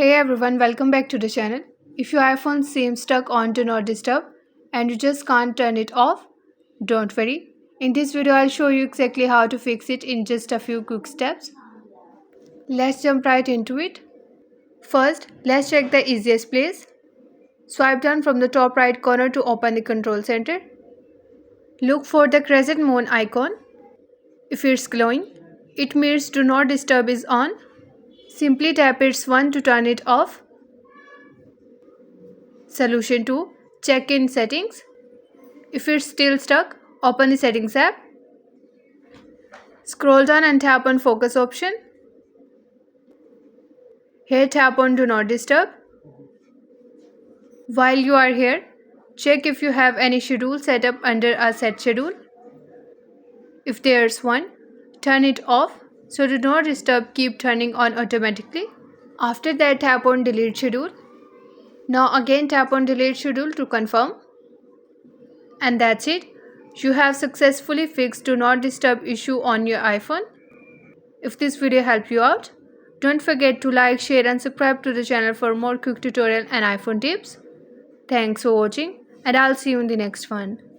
Hey everyone, welcome back to the channel. If your iPhone seems stuck on Do Not Disturb and you just can't turn it off, don't worry. In this video, I'll show you exactly how to fix it in just a few quick steps. Let's jump right into it. First, let's check the easiest place. Swipe down from the top right corner to open the control center. Look for the crescent moon icon. If it's glowing, it means Do Not Disturb is on. Simply tap it once to turn it off. Solution 2. Check in settings. If it's still stuck, open the settings app. Scroll down and tap on focus option. Here tap on Do Not Disturb. While you are here, check if you have any schedule set up under a set schedule. If there's one, turn it off so Do Not Disturb keep turning on automatically. After that, tap on Delete Schedule. Now again tap on Delete Schedule to confirm. And that's it. You have successfully fixed Do Not Disturb issue on your iPhone. If this video helped you out, don't forget to like, share and subscribe to the channel for more quick tutorial and iPhone tips. Thanks for watching and I'll see you in the next one.